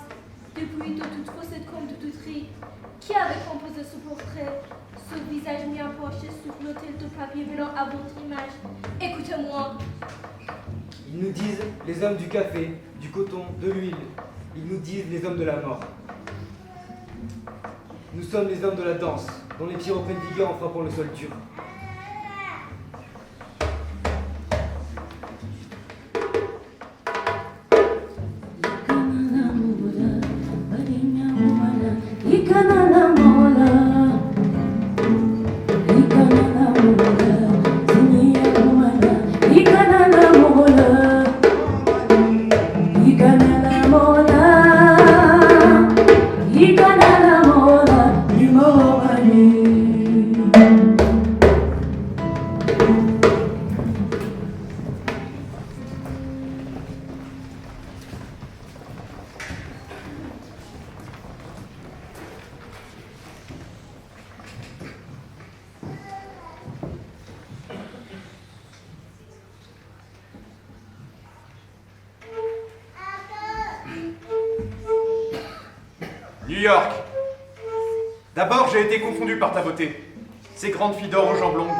Speaker 16: Depuis de toute faussette comme de toute rire. Qui avait composé ce portrait? Ce visage mis empoché sur l'autel de papier blanc à votre image. Écoutez-moi.
Speaker 4: Ils nous disent les hommes du café, du coton, de l'huile. Ils nous disent les hommes de la mort. Nous sommes les hommes de la danse, dont les pieds reprennent vigueur en frappant le sol dur.
Speaker 22: New York. D'abord, j'ai été confondu par ta beauté. Ces grandes filles d'or aux jambes longues.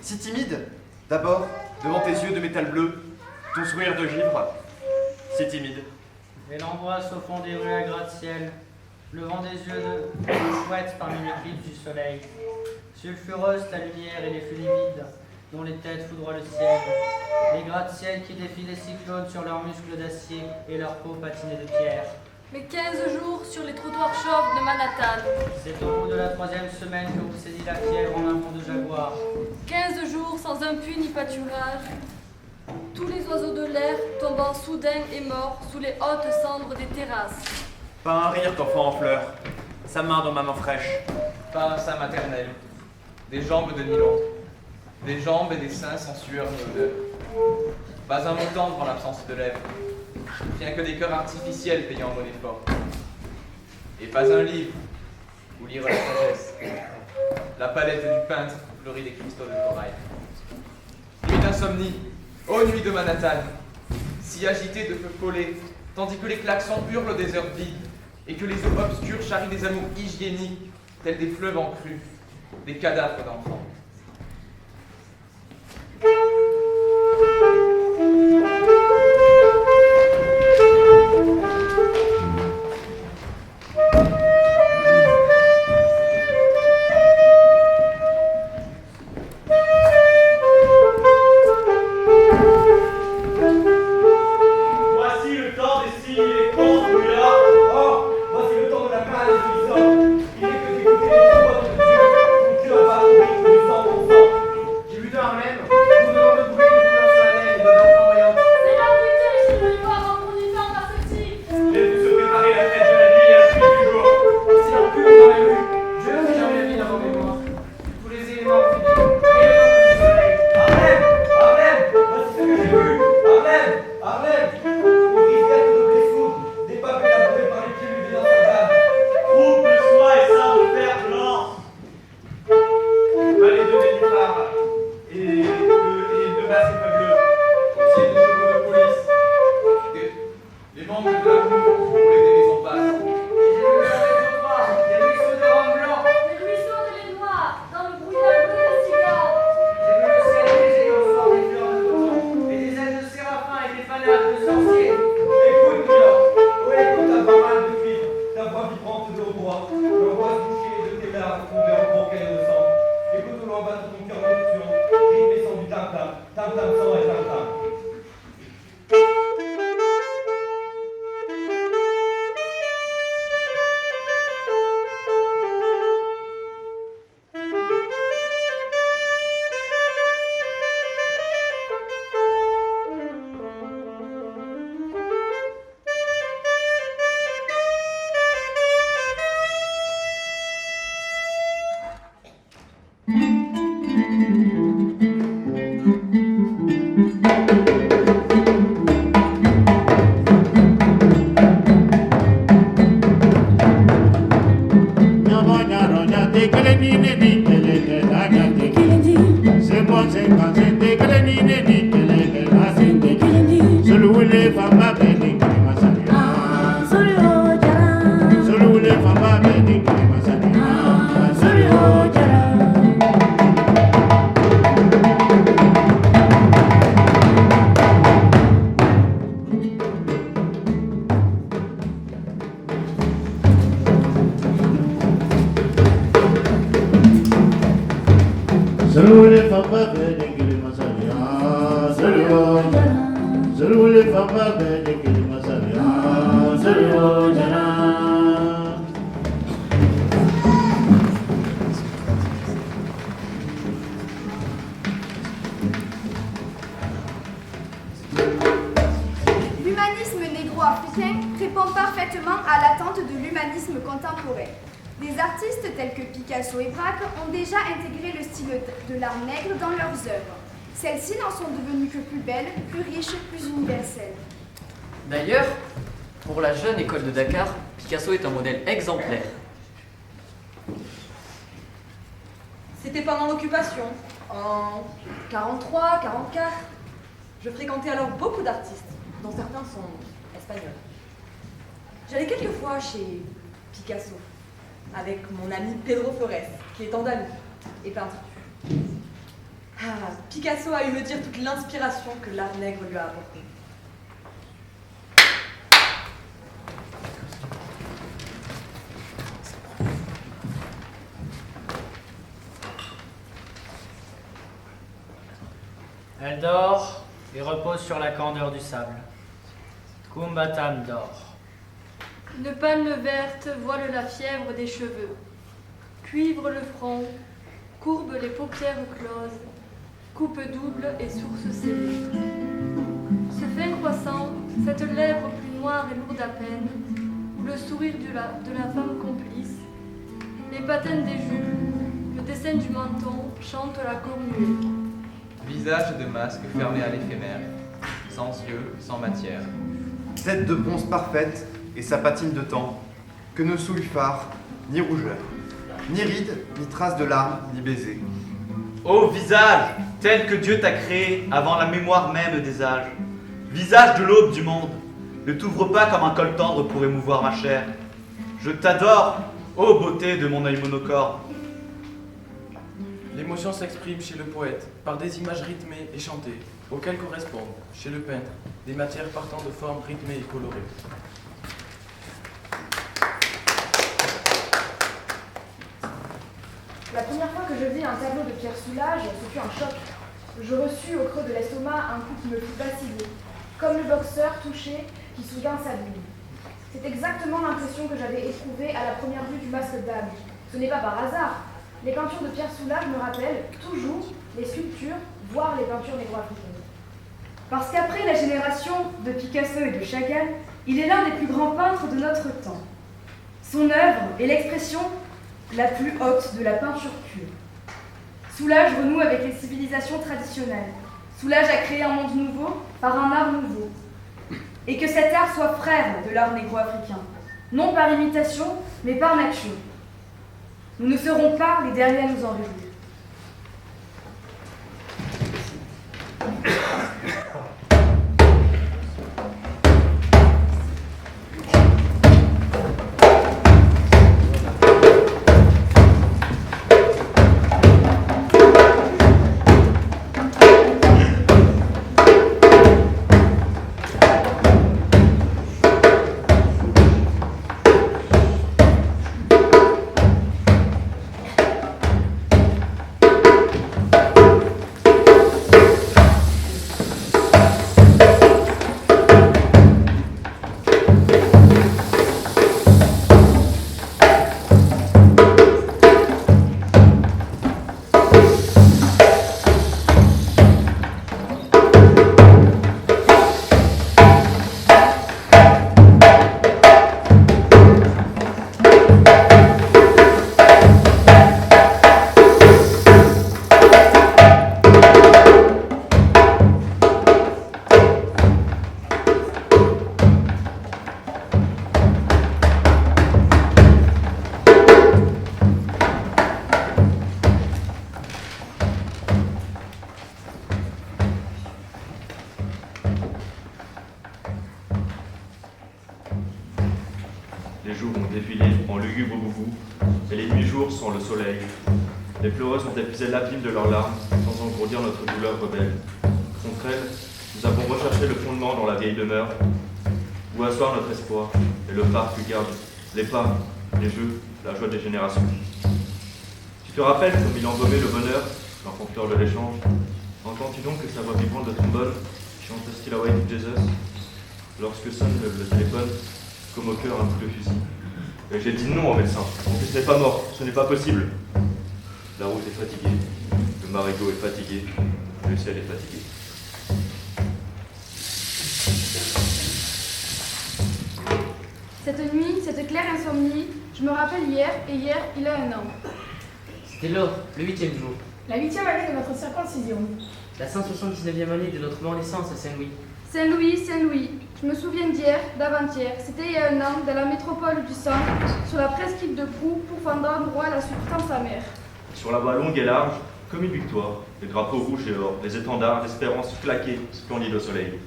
Speaker 22: Si timide, d'abord, devant tes yeux de métal bleu, ton sourire de givre. Si timide.
Speaker 20: Et l'angoisse au fond des rues à gratte-ciel, levant des yeux de chouette parmi l'éclipse du soleil. Sulfureuse ta lumière et les flux livides, dont les têtes foudroient le ciel, les gratte-ciel qui défient les cyclones sur leurs muscles d'acier et leur peau patinée de pierre.
Speaker 11: Mais 15 jours sur les trottoirs chauves de Manhattan.
Speaker 20: C'est au bout de la 3e semaine que vous saisit la fièvre en un vent de jaguar.
Speaker 11: 15 jours sans un puits ni pâturage. Tous les oiseaux de l'air tombant soudain et morts sous les hautes cendres des terrasses.
Speaker 23: Pas un rire d'enfant en fleurs, sa main dans ma main fraîche.
Speaker 7: Pas un sein maternel, des jambes de nylon, des jambes et des seins sans sueur ni odeur. Pas un mot tendre en l'absence de lèvres, rien que des cœurs artificiels payant mon effort. Et pas un livre où lire la sagesse. La palette du peintre fleurit des cristaux de corail. Nuit d'insomnie, ô nuit de Manhattan, si agitée de feux collés, tandis que les klaxons hurlent des heures vides, et que les eaux obscures charrient des amours hygiéniques, tels des fleuves en crue, des cadavres d'enfants.
Speaker 21: Voici le temps des signes et des contes brûlards. Or, voici le temps de la paresse du sang. Il est que d'écouter les paroles de Dieu. Mon cœur bat au rythme du sang mon sang. J'ai vu dans Harlem, nous devons de bruit de couleurs solennelles et de danses flamboyantes.
Speaker 16: C'est l'heure du thé chez le noir en produisant par ce type.
Speaker 21: Laisse-nous se préparer la fête de la nuit et la pluie du jour.
Speaker 19: C'est en pur dans les rues. Dieu n'a jamais la vie dans mes mémoires. Tous les éléments finis. Et le nom du soleil.
Speaker 21: Harlem, Harlem, voici ce que j'ai vu. Harlem, Harlem. Une rivière de blessures, des pavés labourés par les pieds nus des incertables. Troupe de soie et sang de fer blanc. Vallée de nénuphars et de masques fabuleux. Au pied de chevaux de police. Les membres de la cour roulaient des maisons basses.
Speaker 19: Des ruisseaux de rhum blanc.
Speaker 16: Les ruisseaux de lait noir dans le brouillard bleu des cigares.
Speaker 19: J'ai vu le ciel léger au soir des fleurs de coton. Et des ailes de séraphin et des fanards de sorciers.
Speaker 21: Écoute, Milan, oh écoute ta parole de cuivre, ta voix vibrante de hautbois, le roi touché de tes larmes tombées en banquet de sang. Écoute au loin battre ton cœur nocturne, rythme et son du tam-tam, tam-tam sang et tam-tam.
Speaker 3: L'humanisme négro-africain répond parfaitement à l'attente de l'humanisme contemporain. Des artistes tels que Picasso et Braque ont déjà intégré le style de l'art nègre dans leurs œuvres. Celles-ci n'en sont devenues que plus belles, plus riches, plus universelles.
Speaker 8: D'ailleurs, pour la jeune école de Dakar, Picasso est un modèle exemplaire.
Speaker 5: C'était pendant l'occupation, en 43, 44. Je fréquentais alors beaucoup d'artistes, dont certains sont espagnols. J'allais quelquefois chez Picasso, avec mon ami Pedro Flores, qui est andalou et peintre. Ah, Picasso a eu me dire toute l'inspiration que l'art nègre lui a apportée.
Speaker 20: Elle dort et repose sur la candeur du sable. Kumbatam dort.
Speaker 11: Une panne verte voile la fièvre des cheveux, cuivre le front, courbe les paupières closes, coupe double et source scellée. Ce fin croissant, cette lèvre plus noire et lourde à peine, ou le sourire de la femme complice, les patines des jupes, le dessin du menton chante la cornuée.
Speaker 23: Visage de masque fermé à l'éphémère, sans yeux, sans matière.
Speaker 22: Tête de bronze parfaite et sa patine de temps, que ne souille phare, ni rougeur, ni rides, ni traces de larmes, ni baisers.
Speaker 9: Ô visage, tel que Dieu t'a créé avant la mémoire même des âges, visage de l'aube du monde, ne t'ouvre pas comme un col tendre pour émouvoir ma chair. Je t'adore, ô beauté de mon œil monocorde.
Speaker 6: L'émotion s'exprime chez le poète par des images rythmées et chantées, auxquelles correspondent, chez le peintre, des matières partant de formes rythmées et colorées.
Speaker 10: La première fois que je vis un tableau de Pierre Soulages, ce fut un choc. Je reçus au creux de l'estomac un coup qui me fit vaciller, comme le boxeur touché qui soudain s'abîme. C'est exactement l'impression que j'avais éprouvée à la première vue du masque d'âme. Ce n'est pas par hasard. Les peintures de Pierre Soulages me rappellent toujours les sculptures, voire les peintures négro-africaines.
Speaker 12: Parce qu'après la génération de Picasso et de Chagall, il est l'un des plus grands peintres de notre temps. Son œuvre est l'expression la plus haute de la peinture pure. Soulages renoue avec les civilisations traditionnelles. Soulages a créé un monde nouveau par un art nouveau. Et que cet art soit frère de l'art négro-africain, non par imitation, mais par nature. Nous ne serons pas les derniers à nous en réjouir.
Speaker 14: Les jours ont défilé en lugubre boubou, et les nuits-jours sont le soleil. Les pleureuses ont épuisé l'abîme de leurs larmes, sans engourdir notre douleur rebelle. Contre elles, nous avons recherché le fondement dans la vieille demeure, où asseoir notre espoir, et le phare qui garde les pas, les jeux, la joie des générations. Tu te rappelles comme il embaumait le bonheur, l'enfanteur de l'échange? Entends-tu donc que sa voix vibrante de trombone chante Still Away to Jesus, lorsque sonne le téléphone, comme au cœur un coup de fusil? Et j'ai dit non au médecin. Mon fils n'est pas mort, ce n'est pas possible. La route est fatiguée, le marigot est fatigué, le ciel est fatigué.
Speaker 10: Cette nuit, cette claire insomnie, je me rappelle hier, et hier, il a 1 an.
Speaker 17: C'était lors, le 8e jour.
Speaker 1: La 8e année de notre circoncision.
Speaker 17: La 179e année de notre mort naissance à Saint-Louis.
Speaker 10: Saint-Louis, Saint-Louis. Je me souviens d'hier, d'avant-hier. C'était il y a 1 an, dans la métropole du sang, sur la presqu'île de Proue, pour fendre droit à la substance sa mère.
Speaker 14: Sur la voie longue et large, comme une victoire, les drapeaux rouges et or, les étendards d'espérance claqués, splendides au soleil.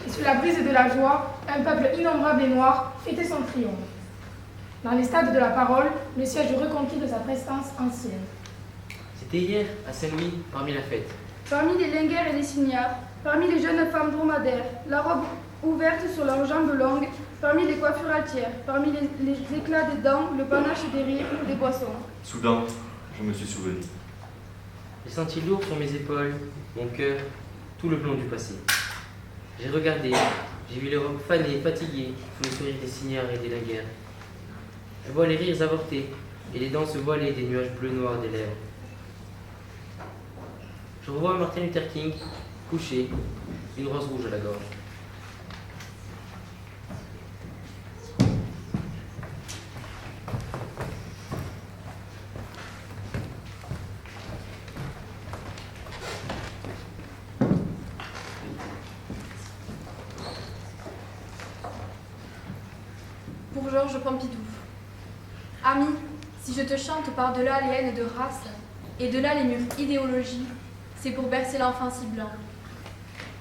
Speaker 1: Et sous la brise de la joie, un peuple innombrable et noir fêtait son triomphe. Dans les stades de la parole, le siège reconquis de sa prestance ancienne.
Speaker 17: C'était hier, à Saint-Louis, parmi la fête.
Speaker 10: Parmi les linguères et les signards, parmi les jeunes femmes dromadaires, la robe ouverte sur leurs jambes longues, parmi les coiffures altières, parmi les éclats des dents, le panache des rires, des boissons.
Speaker 14: Soudain, je me suis souvenu.
Speaker 17: J'ai senti lourd sur mes épaules, mon cœur, tout le long du passé. J'ai regardé, j'ai vu l'Europe fanée, fatiguée, sous le sourire des signares et des linguères. Je vois les rires avortés et les danses voilées des nuages bleu-noir des lèvres. Je revois Martin Luther King, couché, une rose rouge à la gorge.
Speaker 11: Pour Georges Pompidou. Ami, si je te chante par-delà les haines de race, et de là les murs idéologies, c'est pour bercer l'enfant si blanc.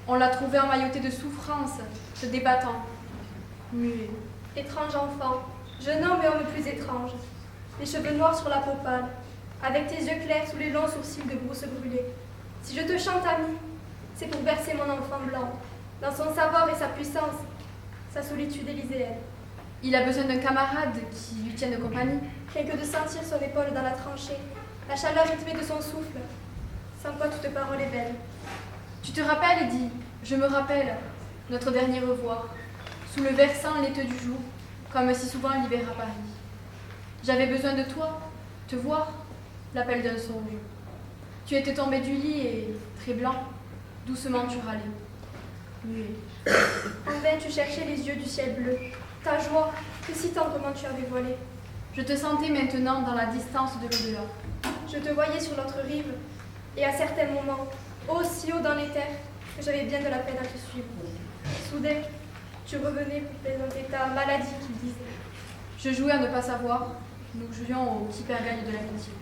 Speaker 11: On l'a trouvé emmailloté de souffrance, se débattant, muet.
Speaker 3: Étrange enfant, jeune homme et homme plus étrange, les cheveux noirs sur la peau pâle, avec tes yeux clairs sous les longs sourcils de brousse brûlée. Si je te chante, ami, c'est pour bercer mon enfant blanc, dans son savoir et sa puissance, sa solitude élyséenne.
Speaker 11: Il a besoin d'un camarade qui lui tienne compagnie.
Speaker 3: Rien que de sentir son épaule dans la tranchée, la chaleur rythmée de son souffle, sans quoi toute parole est belle.
Speaker 11: Tu te rappelles, dit, je me rappelle, notre dernier revoir, sous le versant laiteux du jour, comme si souvent l'hiver à Paris. J'avais besoin de toi, te voir, l'appel d'un songe. Tu étais tombé du lit et, très blanc, doucement tu râlais. Muet.
Speaker 3: En vain tu cherchais les yeux du ciel bleu, ta joie, que si tendrement tu avais voilé.
Speaker 11: Je te sentais maintenant dans la distance de l'au-delà.
Speaker 3: Je te voyais sur l'autre rive, et à certains moments, si haut dans les terres, que j'avais bien de la peine à te suivre. Soudain, tu revenais pour présenter ta maladie, qu'il disait.
Speaker 11: Je jouais à ne pas savoir, nous jouions au qui perd gagne de l'amitié.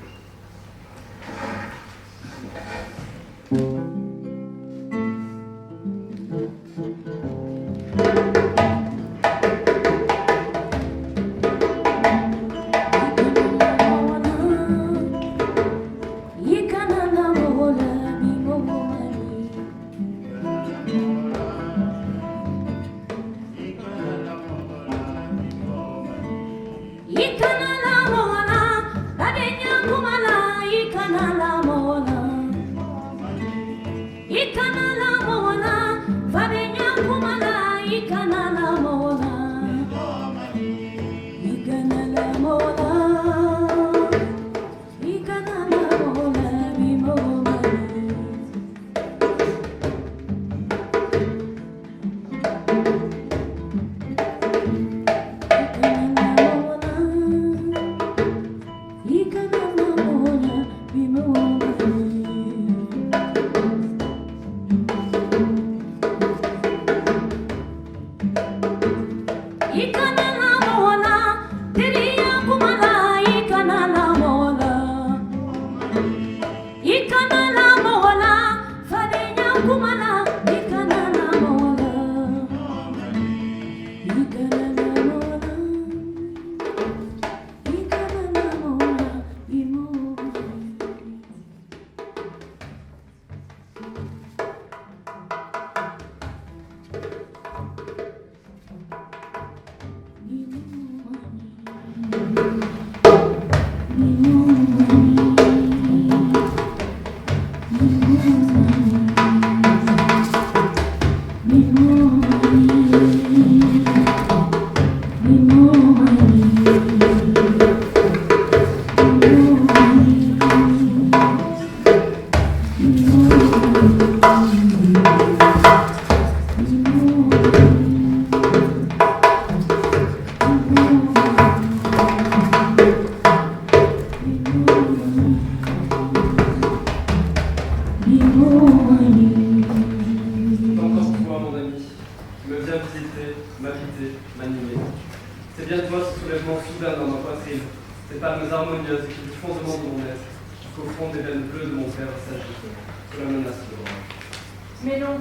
Speaker 12: Mais non,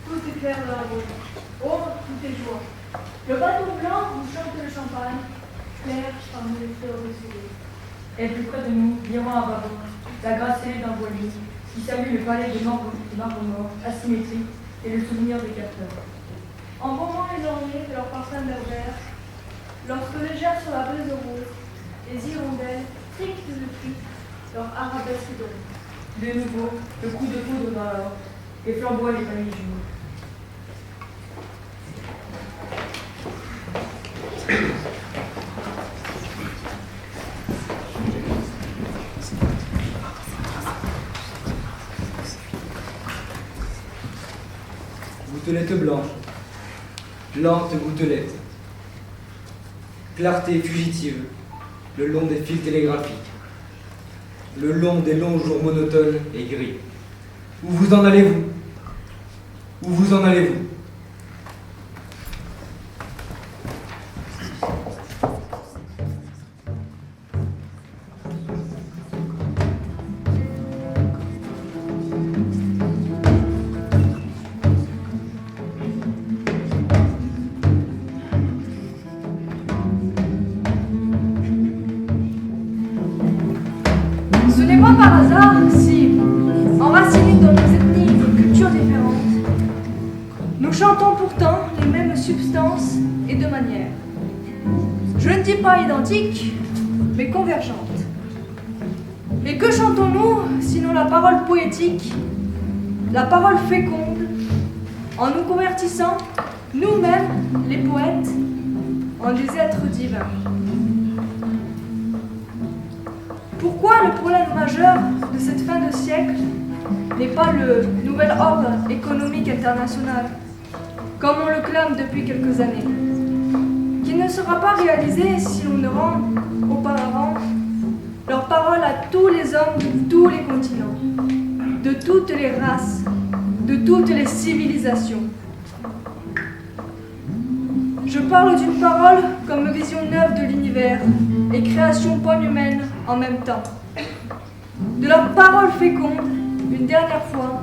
Speaker 12: tout est clair dans la rose. Oh, tout est joie. Le bateau blanc vous chante le champagne, clair parmi les fleurs de soleil.
Speaker 13: Et plus près de nous, l'Iran à bâbord, la gracée d'un voilier, qui salue le palais des marbre morts, asymétriques, et le souvenir des capteurs.
Speaker 12: En bombant les orniers de leur parfum berbère, lorsque légère sur la brise rose, les hirondelles friquent de pluie leur arabesque dorée.
Speaker 13: De nouveau, le coup de foudre dans l'or, et flamboient les paniers jumeaux.
Speaker 4: Gouttelette blanche, lente gouttelette, clarté fugitive, le long des fils télégraphiques, le long des longs jours monotones et gris. Où vous en allez-vous? Où vous en allez-vous?
Speaker 12: Ce n'est pas par hasard si, enracinés dans nos ethnies et cultures différentes, nous chantons pourtant les mêmes substances et de manière. Je ne dis pas identiques, mais convergentes. Et que chantons-nous sinon la parole poétique, la parole féconde, en nous convertissant, nous-mêmes, les poètes, en des êtres divins? Pourquoi le problème majeur de cette fin de siècle n'est pas le nouvel ordre économique international, comme on le clame depuis quelques années, qui ne sera pas réalisé si l'on ne rend auparavant leur parole à tous les hommes de tous les continents, de toutes les races, de toutes les civilisations. Je parle d'une parole comme vision neuve de l'univers et création pan-humaine en même temps. De la parole féconde, une dernière fois,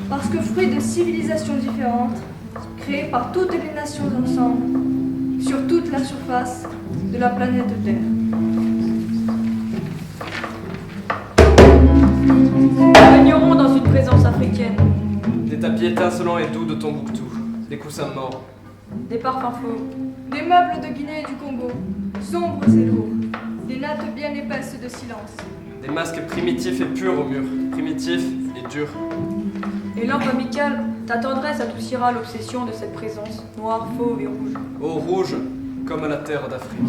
Speaker 12: parce que fruit de civilisations différentes, créées par toutes les nations ensemble, sur toute la surface de la planète Terre.
Speaker 13: Nous baignerons dans une présence africaine.
Speaker 7: Des tapis étincelants et doux de Tombouctou, des coussins morts,
Speaker 13: Des parfums faux.
Speaker 12: Des meubles de Guinée et du Congo, sombres et lourds, des nattes bien épaisses de silence.
Speaker 7: des masques primitifs et purs au mur, primitifs et durs.
Speaker 13: Et lampe amicale, ta tendresse adoucira l'obsession de cette présence, noire, fauve et rouge.
Speaker 7: Ô rouge, comme à la terre d'Afrique.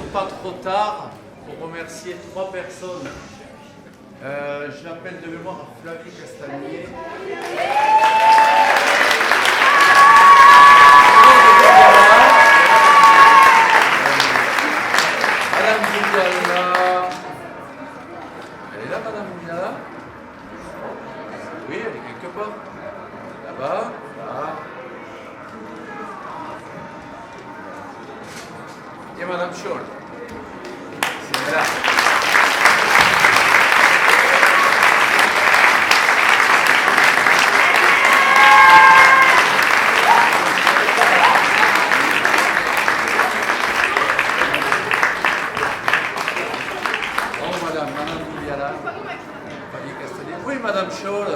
Speaker 2: pas trop tard pour remercier 3 personnes. J'appelle de mémoire Flavie Castagnier. Madame Bougala. Elle est là, Madame Bougala? Oui, elle est quelque part. Là-bas, là. Et Madame Scholl. C'est là. Madame Bouliala. Oui, Madame Scholl.